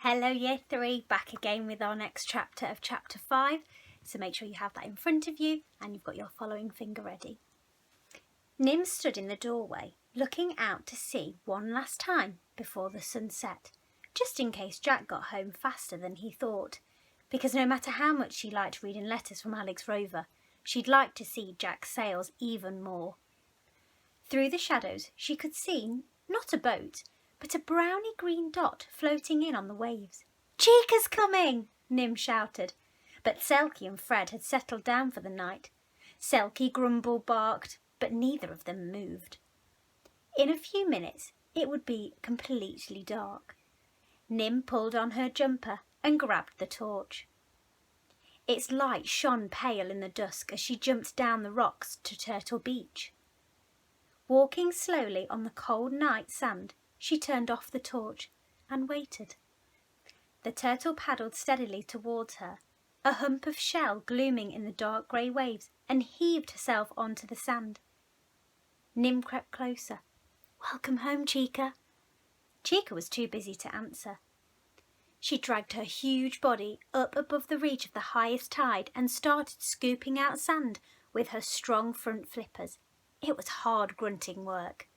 Hello Year 3, back again with our next chapter of Chapter 5. So make sure you have that in front of you and you've got your following finger ready. Nim stood in the doorway, looking out to sea one last time before the sun set, just in case Jack got home faster than he thought, because no matter how much she liked reading letters from Alex Rover, she'd like to see Jack's sails even more. Through the shadows she could see, not a boat, but a browny green dot floating in on the waves. "Chica's coming!" Nim shouted. But Selkie and Fred had settled down for the night. Selkie grumbled, barked, but neither of them moved. In a few minutes it would be completely dark. Nim pulled on her jumper and grabbed the torch. Its light shone pale in the dusk as she jumped down the rocks to Turtle Beach. Walking slowly on the cold night sand, she turned off the torch and waited. The turtle paddled steadily towards her, a hump of shell glooming in the dark grey waves, and heaved herself onto the sand. Nim crept closer. "Welcome home, Chica." Chica was too busy to answer. She dragged her huge body up above the reach of the highest tide and started scooping out sand with her strong front flippers. It was hard grunting work.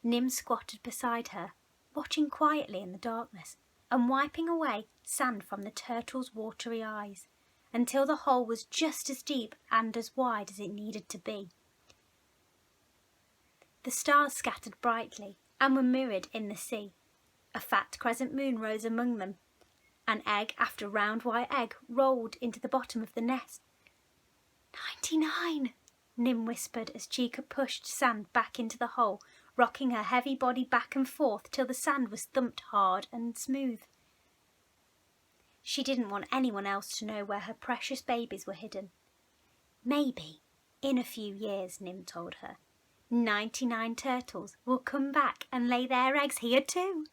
Nim squatted beside her, watching quietly in the darkness and wiping away sand from the turtle's watery eyes until the hole was just as deep and as wide as it needed to be. The stars scattered brightly and were mirrored in the sea. A fat crescent moon rose among them. An egg after round white egg rolled into the bottom of the nest. 99, Nim whispered as Chica pushed sand back into the hole, rocking her heavy body back and forth till the sand was thumped hard and smooth. She didn't want anyone else to know where her precious babies were hidden. Maybe, in a few years, Nim told her, 99 turtles will come back and lay their eggs here too.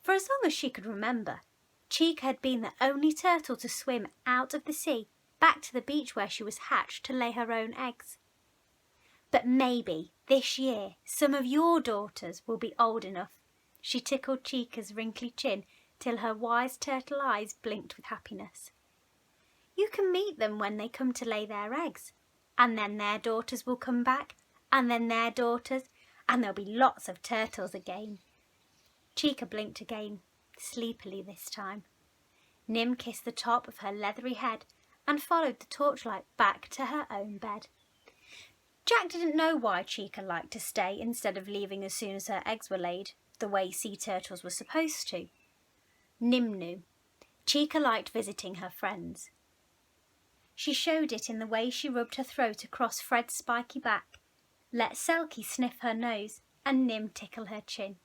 For as long as she could remember, Chica had been the only turtle to swim out of the sea back to the beach where she was hatched to lay her own eggs. But maybe this year some of your daughters will be old enough. She tickled Chica's wrinkly chin till her wise turtle eyes blinked with happiness. You can meet them when they come to lay their eggs, and then their daughters will come back, and then their daughters, and there'll be lots of turtles again. Chica blinked again, sleepily this time. Nim kissed the top of her leathery head and followed the torchlight back to her own bed. Jack didn't know why Chica liked to stay instead of leaving as soon as her eggs were laid, the way sea turtles were supposed to. Nim knew. Chica liked visiting her friends. She showed it in the way she rubbed her throat across Fred's spiky back, let Selkie sniff her nose, and Nim tickle her chin.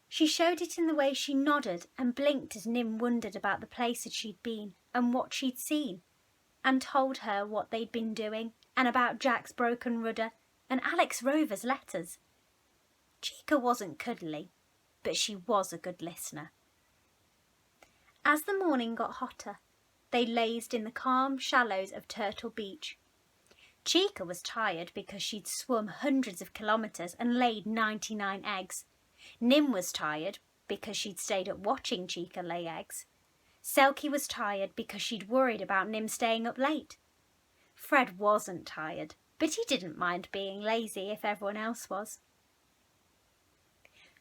She showed it in the way she nodded and blinked as Nim wondered about the places she'd been and what she'd seen, and told her what they'd been doing and about Jack's broken rudder and Alex Rover's letters. Chica wasn't cuddly, but she was a good listener. As the morning got hotter, they lazed in the calm shallows of Turtle Beach. Chica was tired because she'd swum hundreds of kilometres and laid 99 eggs. Nim was tired because she'd stayed up watching Chica lay eggs. Selkie was tired because she'd worried about Nim staying up late. Fred wasn't tired, but he didn't mind being lazy if everyone else was.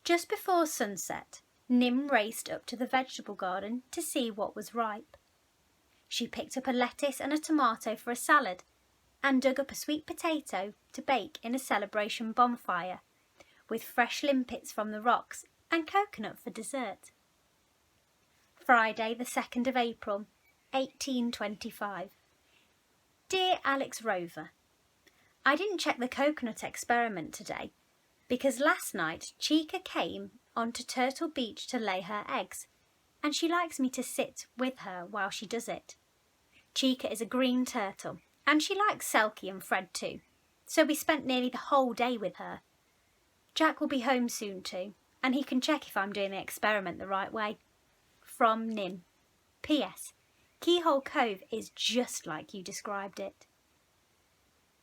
Just before sunset, Nim raced up to the vegetable garden to see what was ripe. She picked up a lettuce and a tomato for a salad and dug up a sweet potato to bake in a celebration bonfire, with fresh limpets from the rocks and coconut for dessert. Friday, the 2nd of April, 1825. Dear Alex Rover, I didn't check the coconut experiment today because last night Chica came onto Turtle Beach to lay her eggs, and she likes me to sit with her while she does it. Chica is a green turtle, and she likes Selkie and Fred too, so we spent nearly the whole day with her. Jack will be home soon too, and he can check if I'm doing the experiment the right way. From Nim. P.S. Keyhole Cove is just like you described it.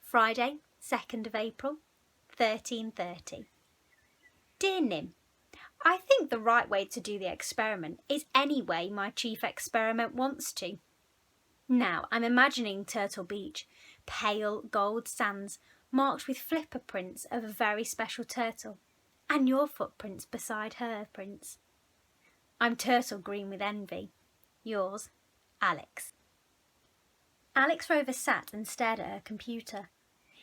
Friday, 2nd of April, 13:30. Dear Nim, I think the right way to do the experiment is any way my chief experiment wants to. Now I'm imagining Turtle Beach, pale gold sands marked with flipper prints of a very special turtle, and your footprints beside her prints. I'm turtle green with envy. Yours, Alex. Alex Rover sat and stared at her computer.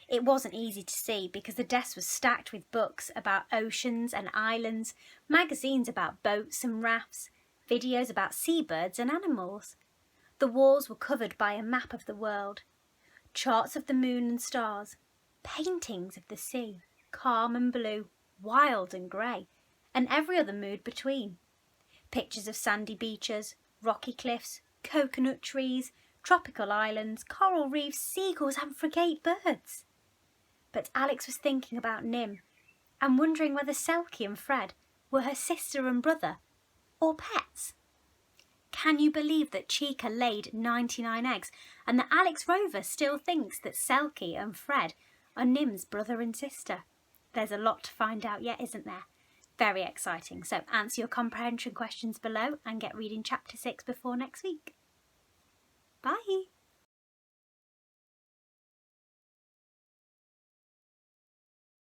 It wasn't easy to see because the desk was stacked with books about oceans and islands, magazines about boats and rafts, videos about seabirds and animals. The walls were covered by a map of the world, charts of the moon and stars, paintings of the sea, calm and blue, wild and grey, and every other mood between. Pictures of sandy beaches, rocky cliffs, coconut trees, tropical islands, coral reefs, seagulls and frigate birds. But Alex was thinking about Nim and wondering whether Selkie and Fred were her sister and brother or pets. Can you believe that Chica laid 99 eggs and that Alex Rover still thinks that Selkie and Fred are Nim's brother and sister? There's a lot to find out yet, isn't there? Very exciting. So answer your comprehension questions below and get reading chapter 6 before next week. Bye!